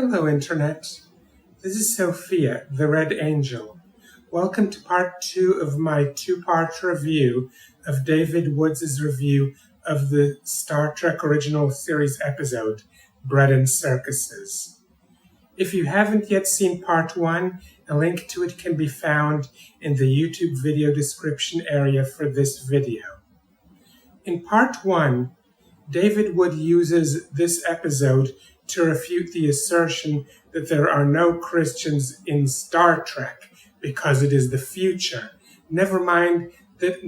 Hello, Internet. This is Sophia, the Red Angel. Welcome to part 2 of my two-part review of David Woods' review of the Star Trek Original Series episode, Bread and Circuses. If you haven't yet seen part 1, a link to it can be found in the YouTube video description area for this video. In part 1, David Wood uses this episode to refute the assertion that there are no Christians in Star Trek because it is the future. Never mind that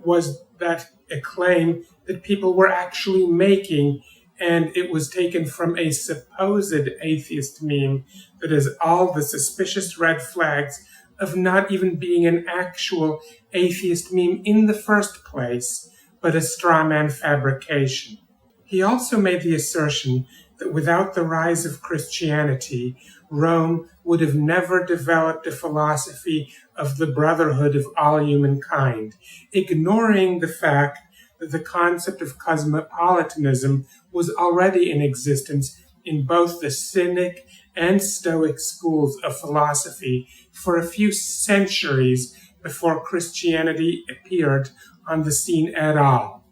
was a claim that people were actually making, and it was taken from a supposed atheist meme that has all the suspicious red flags of not even being an actual atheist meme in the first place, but a straw man fabrication. He also made the assertion that without the rise of Christianity, Rome would have never developed a philosophy of the brotherhood of all humankind, ignoring the fact that the concept of cosmopolitanism was already in existence in both the Cynic and Stoic schools of philosophy for a few centuries before Christianity appeared on the scene at all.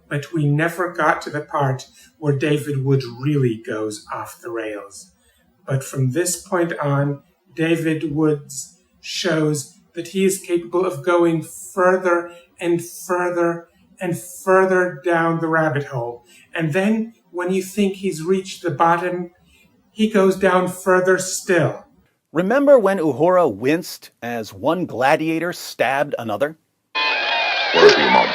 But we never got to the part where David Wood really goes off the rails. But from this point on, David Wood shows that he is capable of going further and further and further down the rabbit hole. And then, when you think he's reached the bottom, he goes down further still. Remember when Uhura winced as one gladiator stabbed another? Where is he, Mom?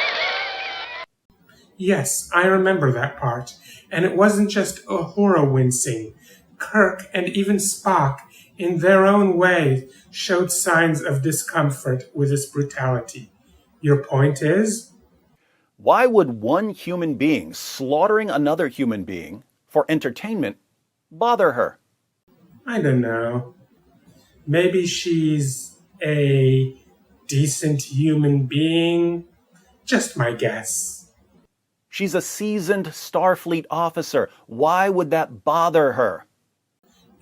Yes, I remember that part. And it wasn't just Uhura wincing. Kirk and even Spock, in their own way, showed signs of discomfort with this brutality. Your point is? Why would one human being slaughtering another human being for entertainment bother her? I don't know. Maybe she's a decent human being? Just my guess. She's a seasoned Starfleet officer. Why would that bother her?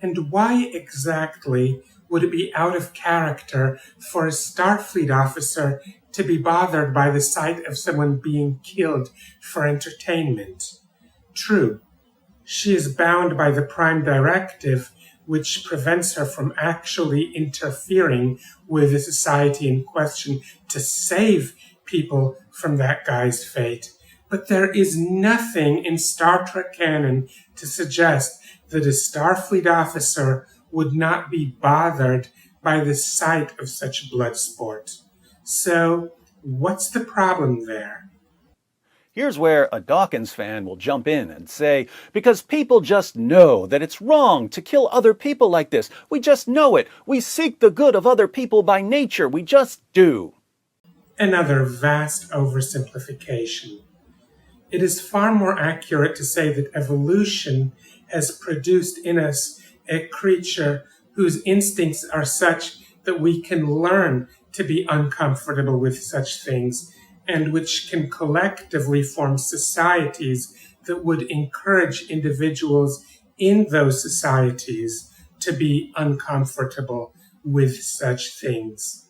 And why exactly would it be out of character for a Starfleet officer to be bothered by the sight of someone being killed for entertainment? True, she is bound by the Prime Directive, which prevents her from actually interfering with the society in question to save people from that guy's fate. But there is nothing in Star Trek canon to suggest that a Starfleet officer would not be bothered by the sight of such blood sport. So, what's the problem there? Here's where a Dawkins fan will jump in and say, because people just know that it's wrong to kill other people like this. We just know it. We seek the good of other people by nature. We just do. Another vast oversimplification. It is far more accurate to say that evolution has produced in us a creature whose instincts are such that we can learn to be uncomfortable with such things, and which can collectively form societies that would encourage individuals in those societies to be uncomfortable with such things.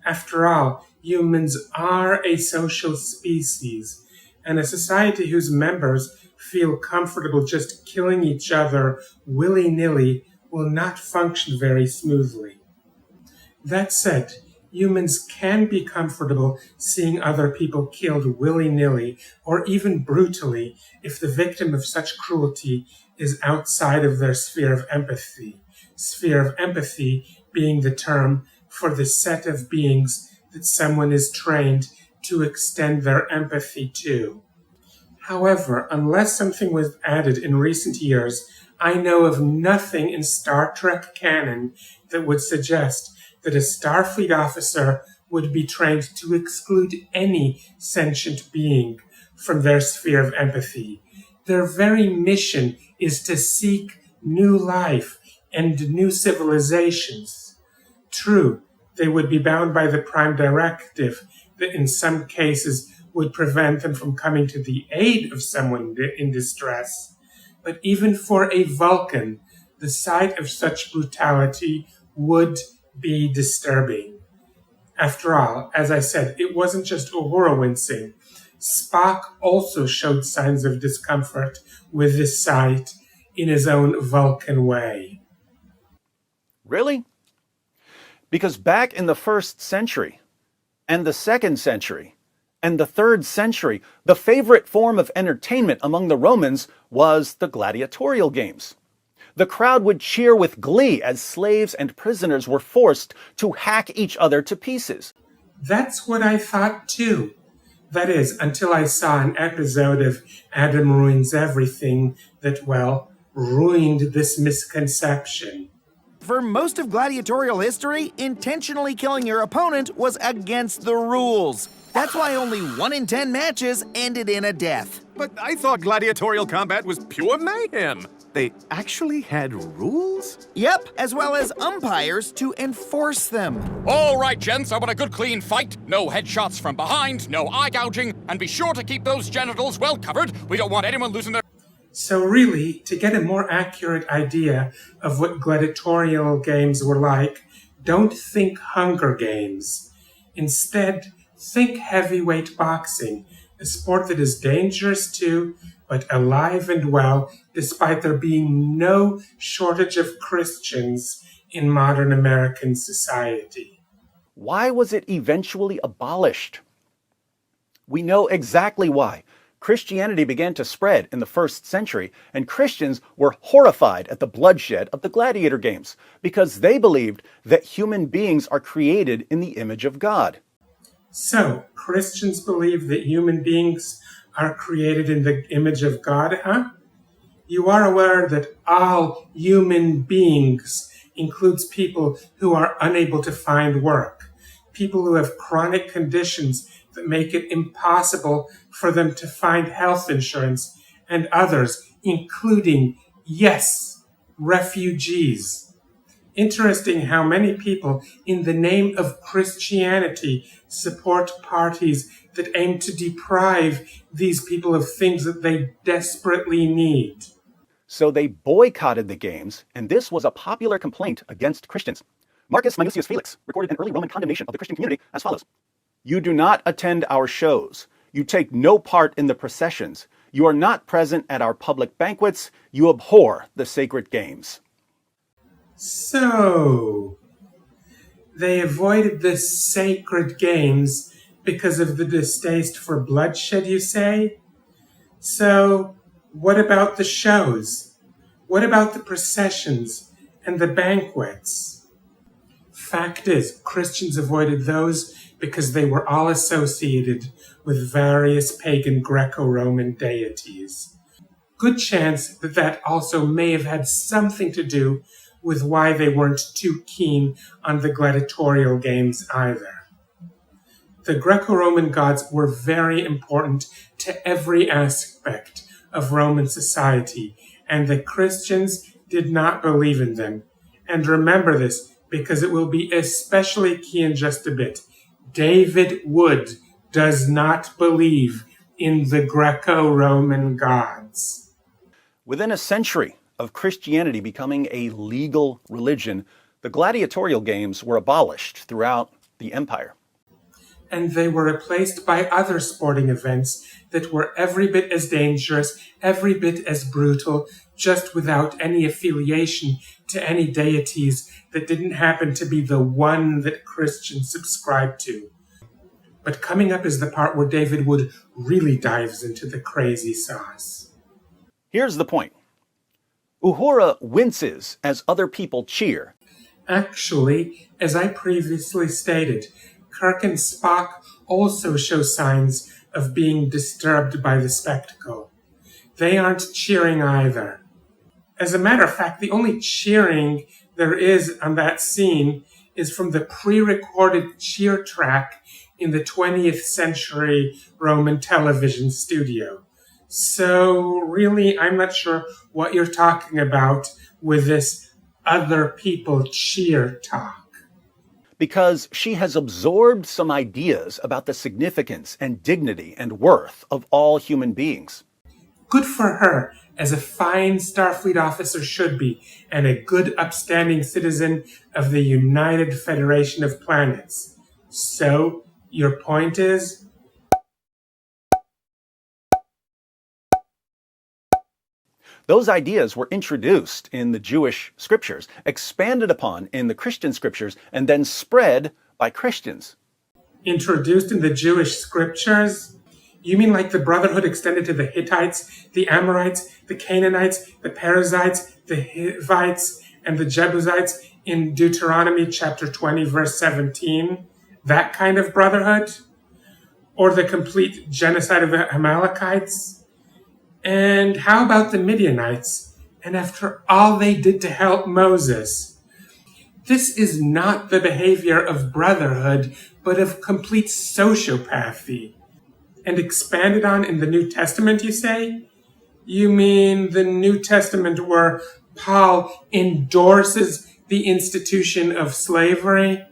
After all, humans are a social species, and a society whose members feel comfortable just killing each other willy-nilly will not function very smoothly. That said, humans can be comfortable seeing other people killed willy-nilly or even brutally if the victim of such cruelty is outside of their sphere of empathy. Sphere of empathy being the term for the set of beings that someone is trained to extend their empathy to. However, unless something was added in recent years, I know of nothing in Star Trek canon that would suggest that a Starfleet officer would be trained to exclude any sentient being from their sphere of empathy. Their very mission is to seek new life and new civilizations. True, they would be bound by the Prime Directive that in some cases would prevent them from coming to the aid of someone in distress. But even for a Vulcan, the sight of such brutality would be disturbing. After all, as I said, it wasn't just Uhura wincing. Spock also showed signs of discomfort with this sight in his own Vulcan way. Really? Because back in the 1st century, and the 2nd century, and the 3rd century, the favorite form of entertainment among the Romans was the gladiatorial games. The crowd would cheer with glee as slaves and prisoners were forced to hack each other to pieces. That's what I thought too. That is, until I saw an episode of Adam Ruins Everything that, well, ruined this misconception. For most of gladiatorial history, intentionally killing your opponent was against the rules. That's why only 1 in 10 matches ended in a death. But I thought gladiatorial combat was pure mayhem. They actually had rules? Yep, as well as umpires to enforce them. All right, gents, I want a good clean fight. No headshots from behind, no eye gouging, and be sure to keep those genitals well covered. We don't want anyone losing their... So really, to get a more accurate idea of what gladiatorial games were like, don't think Hunger Games. Instead, think heavyweight boxing, a sport that is dangerous too, but alive and well, despite there being no shortage of Christians in modern American society. Why was it eventually abolished? We know exactly why. Christianity began to spread in the 1st century, and Christians were horrified at the bloodshed of the gladiator games because they believed that human beings are created in the image of God. So, Christians believe that human beings are created in the image of God, huh? You are aware that all human beings includes people who are unable to find work, people who have chronic conditions that make it impossible for them to find health insurance, and others, including, yes, refugees. Interesting how many people, in the name of Christianity, support parties that aim to deprive these people of things that they desperately need. So they boycotted the games, and this was a popular complaint against Christians. Marcus Minucius Felix recorded an early Roman condemnation of the Christian community as follows. You do not attend our shows. You take no part in the processions. You are not present at our public banquets. You abhor the sacred games. So, they avoided the sacred games because of the distaste for bloodshed, you say? So, what about the shows? What about the processions and the banquets? Fact is, Christians avoided those because they were all associated with various pagan Greco-Roman deities. Good chance that that also may have had something to do with why they weren't too keen on the gladiatorial games either. The Greco-Roman gods were very important to every aspect of Roman society, and the Christians did not believe in them. And remember this, because it will be especially key in just a bit. David Wood does not believe in the Greco-Roman gods. Within a century of Christianity becoming a legal religion, the gladiatorial games were abolished throughout the empire. And they were replaced by other sporting events that were every bit as dangerous, every bit as brutal, just without any affiliation to any deities that didn't happen to be the one that Christians subscribed to. But coming up is the part where David Wood really dives into the crazy sauce. Here's the point. Uhura winces as other people cheer. Actually, as I previously stated, Kirk and Spock also show signs of being disturbed by the spectacle. They aren't cheering either. As a matter of fact, the only cheering there is on that scene is from the pre-recorded cheer track in the 20th century Roman television studio. So really, I'm not sure what you're talking about with this other people cheer talk. Because she has absorbed some ideas about the significance and dignity and worth of all human beings. Good for her, as a fine Starfleet officer should be, and a good upstanding citizen of the United Federation of Planets. So, your point is? Those ideas were introduced in the Jewish scriptures, expanded upon in the Christian scriptures, and then spread by Christians. Introduced in the Jewish scriptures? You mean like the Brotherhood extended to the Hittites, the Amorites, the Canaanites, the Perizzites, the Hivites, and the Jebusites in Deuteronomy chapter 20, verse 17? That kind of brotherhood? Or the complete genocide of the Amalekites? And how about the Midianites? And after all they did to help Moses? This is not the behavior of brotherhood, but of complete sociopathy. And expanded on in the New Testament, you say? You mean the New Testament where Paul endorses the institution of slavery?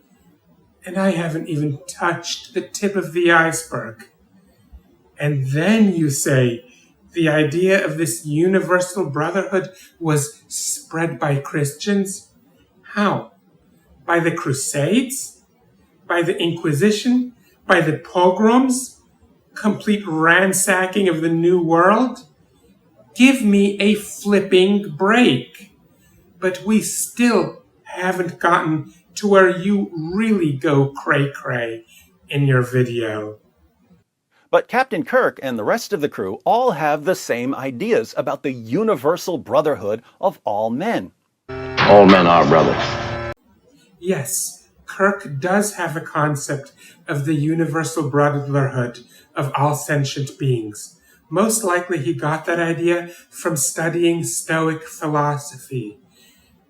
And I haven't even touched the tip of the iceberg. And then you say the idea of this universal brotherhood was spread by Christians? How? By the Crusades? By the Inquisition? By the pogroms? Complete ransacking of the New World? Give me a flipping break. But we still haven't gotten to where you really go cray-cray in your video. But Captain Kirk and the rest of the crew all have the same ideas about the universal brotherhood of all men. All men are brothers. Yes, Kirk does have a concept of the universal brotherhood of all sentient beings. Most likely he got that idea from studying Stoic philosophy.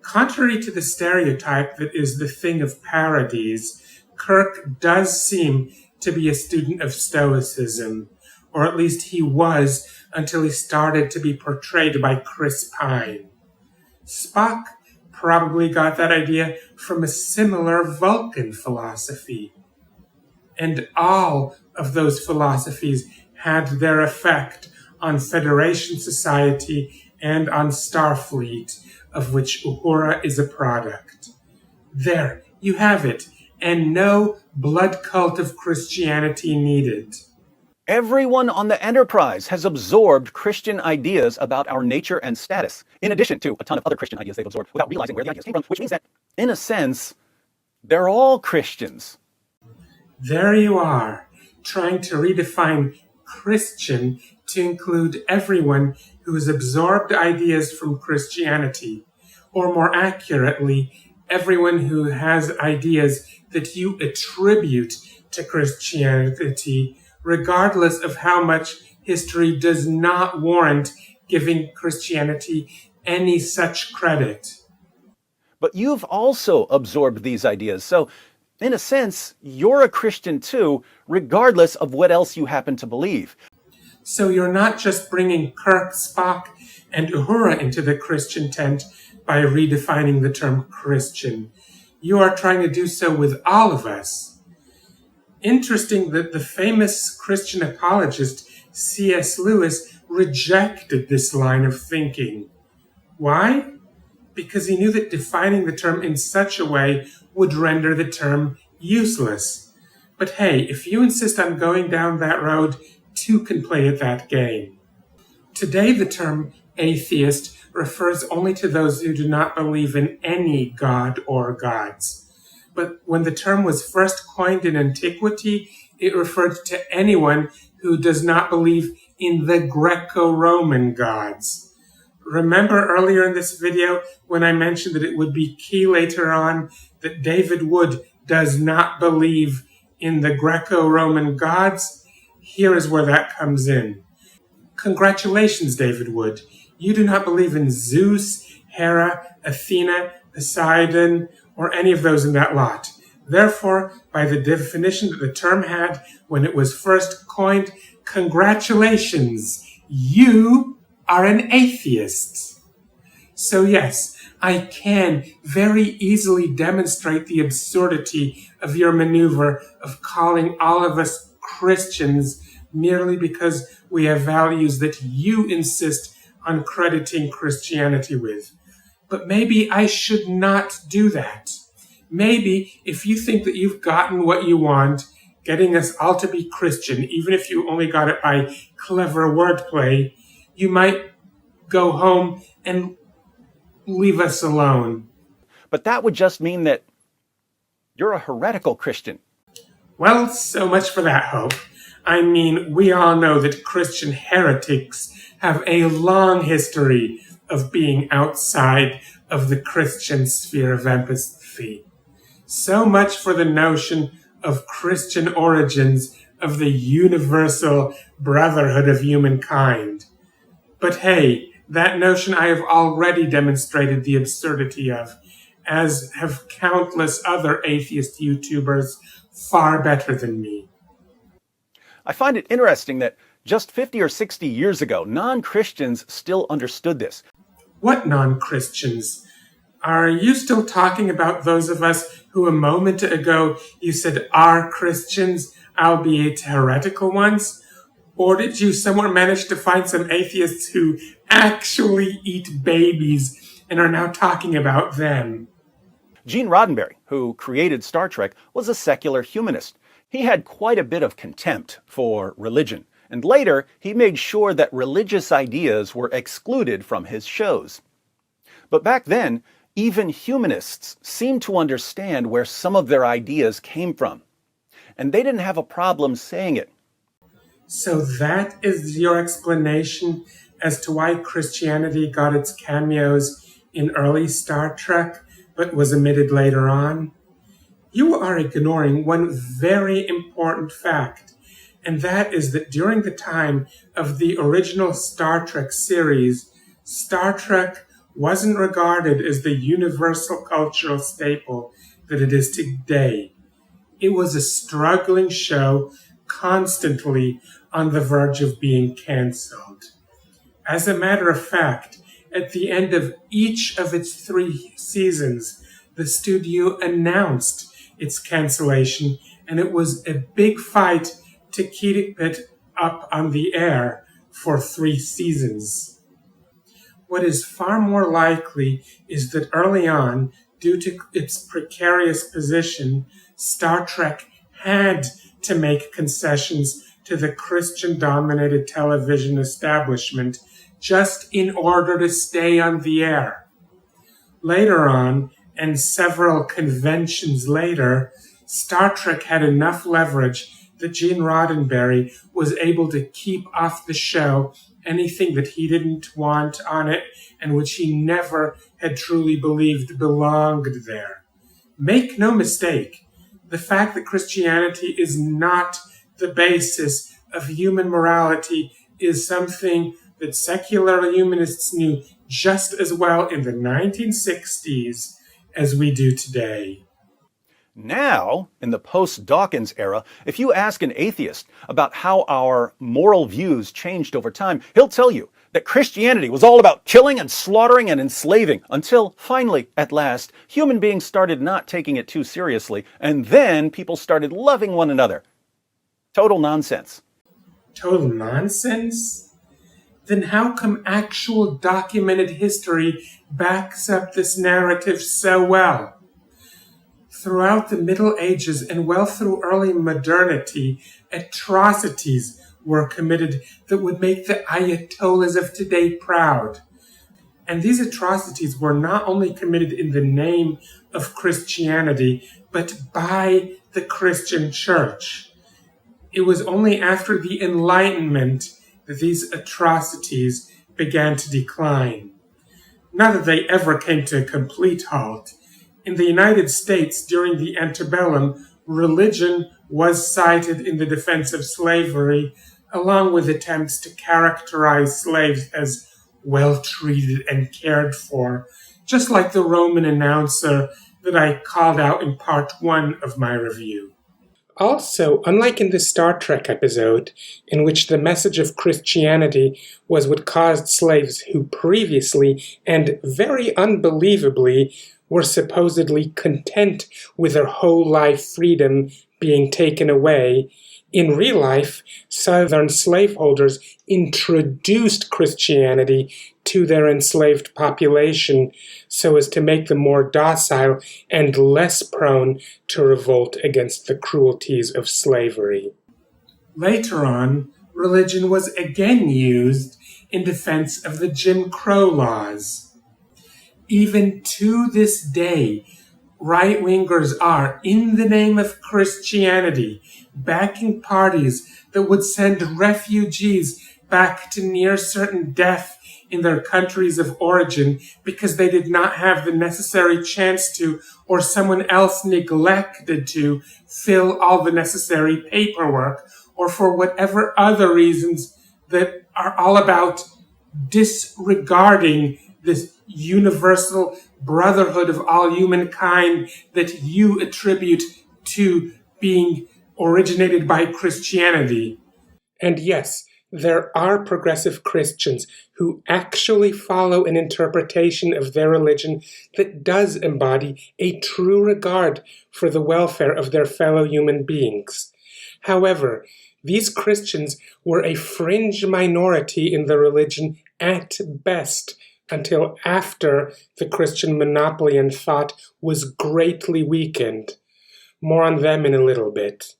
Contrary to the stereotype that is the thing of parodies, Kirk does seem to be a student of Stoicism, or at least he was until he started to be portrayed by Chris Pine. Spock probably got that idea from a similar Vulcan philosophy. And all of those philosophies had their effect on Federation society and on Starfleet, of which Uhura is a product. There, you have it, and no blood cult of Christianity needed. Everyone on the Enterprise has absorbed Christian ideas about our nature and status, in addition to a ton of other Christian ideas they've absorbed without realizing where the ideas came from, which means that, in a sense, they're all Christians. There you are, trying to redefine Christian to include everyone who has absorbed ideas from Christianity, or more accurately, everyone who has ideas that you attribute to Christianity, regardless of how much history does not warrant giving Christianity any such credit. But you've also absorbed these ideas, so in a sense, you're a Christian too, regardless of what else you happen to believe. So you're not just bringing Kirk, Spock, and Uhura into the Christian tent by redefining the term Christian. You are trying to do so with all of us. Interesting that the famous Christian apologist C.S. Lewis rejected this line of thinking. Why? Because he knew that defining the term in such a way would render the term useless. But hey, if you insist on going down that road, two can play at that game. Today, the term atheist refers only to those who do not believe in any god or gods. But when the term was first coined in antiquity, it referred to anyone who does not believe in the Greco-Roman gods. Remember earlier in this video when I mentioned that it would be key later on that David Wood does not believe in the Greco-Roman gods? Here is where that comes in. Congratulations, David Wood. You do not believe in Zeus, Hera, Athena, Poseidon, or any of those in that lot. Therefore, by the definition that the term had when it was first coined, congratulations, you are an atheist. So yes, I can very easily demonstrate the absurdity of your maneuver of calling all of us Christians merely because We have values that you insist on crediting Christianity with. But maybe I should not do that. Maybe if you think that you've gotten what you want, getting us all to be Christian, even if you only got it by clever wordplay, you might go home and leave us alone. But that would just mean that you're a heretical Christian. Well, so much for that hope. I mean, we all know that Christian heretics have a long history of being outside of the Christian sphere of empathy. So much for the notion of Christian origins of the universal brotherhood of humankind. But hey, that notion I have already demonstrated the absurdity of, as have countless other atheist YouTubers far better than me. I find it interesting that just 50 or 60 years ago, non-Christians still understood this. What non-Christians? Are you still talking about those of us who a moment ago you said are Christians, albeit heretical ones? Or did you somewhere manage to find some atheists who actually eat babies and are now talking about them? Gene Roddenberry, who created Star Trek, was a secular humanist. He had quite a bit of contempt for religion, and later he made sure that religious ideas were excluded from his shows. But back then, even humanists seemed to understand where some of their ideas came from, and they didn't have a problem saying it. So that is your explanation as to why Christianity got its cameos in early Star Trek, but was omitted later on? You are ignoring one very important fact, and that is that during the time of the original Star Trek series, Star Trek wasn't regarded as the universal cultural staple that it is today. It was a struggling show, constantly on the verge of being canceled. As a matter of fact, at the end of each of its 3 seasons, the studio announced its cancellation, and it was a big fight to keep it up on the air for 3 seasons. What is far more likely is that early on, due to its precarious position, Star Trek had to make concessions to the Christian-dominated television establishment just in order to stay on the air. Later on, and several conventions later, Star Trek had enough leverage that Gene Roddenberry was able to keep off the show anything that he didn't want on it and which he never had truly believed belonged there. Make no mistake, the fact that Christianity is not the basis of human morality is something that secular humanists knew just as well in the 1960s as we do today. Now, in the post-Dawkins era, if you ask an atheist about how our moral views changed over time, he'll tell you that Christianity was all about killing and slaughtering and enslaving until finally, at last, human beings started not taking it too seriously, and then people started loving one another. Total nonsense. Total nonsense? Then how come actual documented history backs up this narrative so well? Throughout the Middle Ages and well through early modernity, atrocities were committed that would make the Ayatollahs of today proud. And these atrocities were not only committed in the name of Christianity, but by the Christian Church. It was only after the Enlightenment that these atrocities began to decline. Not that they ever came to a complete halt. In the United States, during the antebellum, religion was cited in the defense of slavery, along with attempts to characterize slaves as well-treated and cared for, just like the Roman announcer that I called out in part 1 of my review. Also, unlike in the Star Trek episode, in which the message of Christianity was what caused slaves who previously, and very unbelievably, were supposedly content with their whole life freedom being taken away, in real life, Southern slaveholders introduced Christianity to their enslaved population so as to make them more docile and less prone to revolt against the cruelties of slavery. Later on, religion was again used in defense of the Jim Crow laws. Even to this day, right-wingers are, in the name of Christianity, backing parties that would send refugees back to near certain death in their countries of origin because they did not have the necessary chance to, or someone else neglected to, fill all the necessary paperwork, or for whatever other reasons that are all about disregarding this universal brotherhood of all humankind that you attribute to being originated by Christianity. And yes, there are progressive Christians who actually follow an interpretation of their religion that does embody a true regard for the welfare of their fellow human beings. However, these Christians were a fringe minority in the religion at best, until after the Christian monopoly in thought was greatly weakened. More on them in a little bit.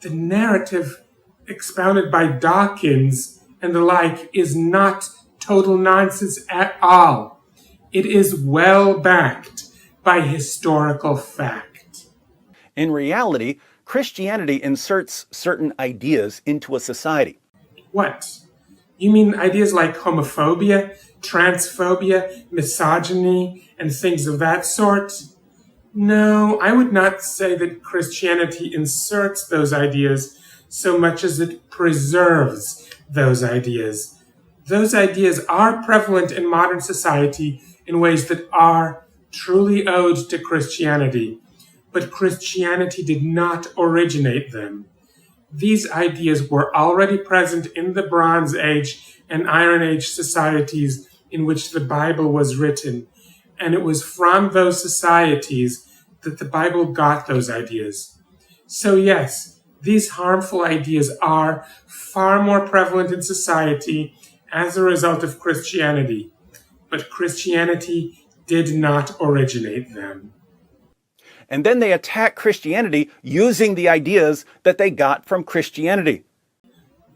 The narrative expounded by Dawkins and the like is not total nonsense at all. It is well backed by historical fact. In reality, Christianity inserts certain ideas into a society. What? You mean ideas like homophobia, transphobia, misogyny, and things of that sort? No, I would not say that Christianity inserts those ideas so much as it preserves those ideas. Those ideas are prevalent in modern society in ways that are truly owed to Christianity, but Christianity did not originate them. These ideas were already present in the Bronze Age and Iron Age societies in which the Bible was written, and it was from those societies that the Bible got those ideas. So yes, these harmful ideas are far more prevalent in society as a result of Christianity, but Christianity did not originate them. And then they attack Christianity using the ideas that they got from Christianity.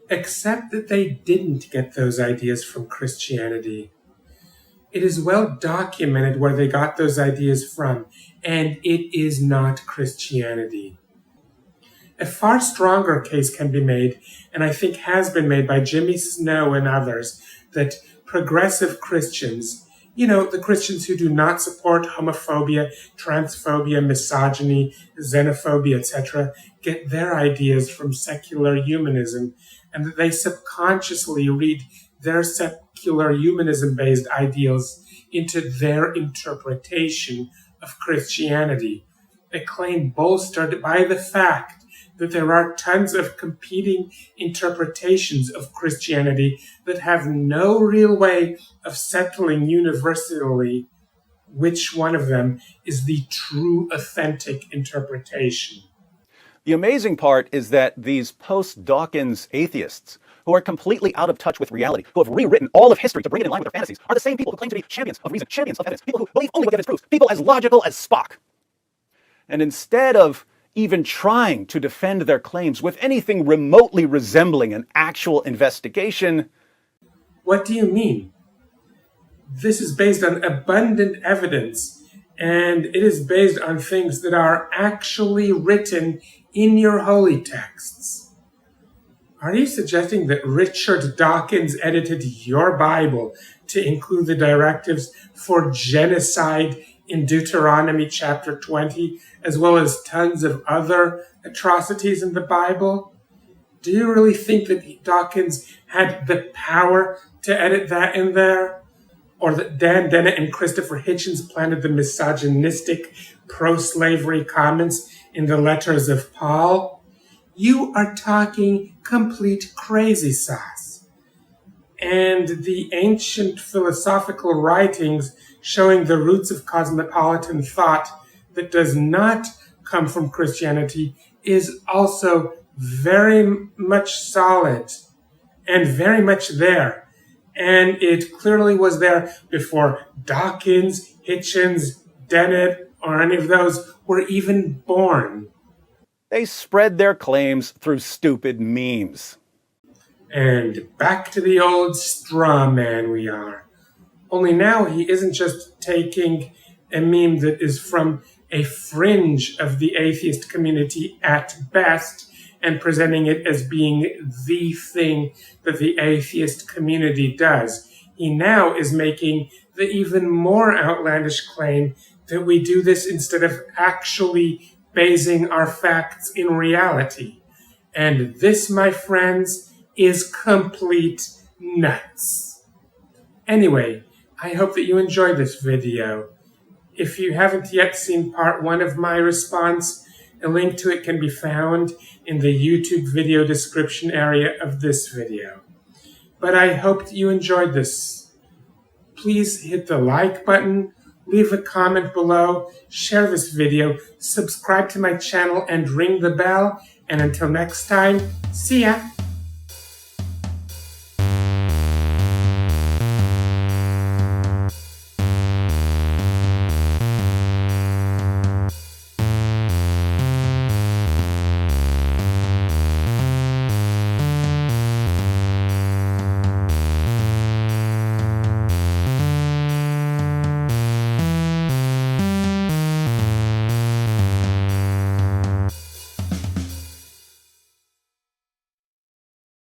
Except that they didn't get those ideas from Christianity. It is well documented where they got those ideas from, and it is not Christianity. A far stronger case can be made, and I think has been made by Jimmy Snow and others, that progressive Christians, the Christians who do not support homophobia, transphobia, misogyny, xenophobia, etc., get their ideas from secular humanism, and that they subconsciously read their secular humanism-based ideals into their interpretation of Christianity, a claim bolstered by the fact that there are tons of competing interpretations of Christianity that have no real way of settling universally which one of them is the true, authentic interpretation. The amazing part is that these post-Dawkins atheists, who are completely out of touch with reality, who have rewritten all of history to bring it in line with their fantasies, are the same people who claim to be champions of reason, champions of evidence, people who believe only what evidence proves, people as logical as Spock. And instead of even trying to defend their claims with anything remotely resembling an actual investigation. What do you mean? This is based on abundant evidence, and it is based on things that are actually written in your holy texts. Are you suggesting that Richard Dawkins edited your Bible to include the directives for genocide in Deuteronomy chapter 20, as well as tons of other atrocities in the Bible? Do you really think that Dawkins had the power to edit that in there? Or that Dan Dennett and Christopher Hitchens planted the misogynistic pro-slavery comments in the letters of Paul? You are talking complete crazy sauce. And the ancient philosophical writings showing the roots of cosmopolitan thought that does not come from Christianity is also very much solid and very much there. And it clearly was there before Dawkins, Hitchens, Dennett, or any of those were even born. They spread their claims through stupid memes. And back to the old straw man we are. Only now he isn't just taking a meme that is from a fringe of the atheist community at best and presenting it as being the thing that the atheist community does. He now is making the even more outlandish claim that we do this instead of actually basing our facts in reality. And this, my friends, is complete nuts. Anyway, I hope that you enjoyed this video. If you haven't yet seen part 1 of my response, a link to it can be found in the YouTube video description area of this video. But I hope that you enjoyed this. Please hit the like button, leave a comment below, share this video, subscribe to my channel, and ring the bell. And until next time, see ya!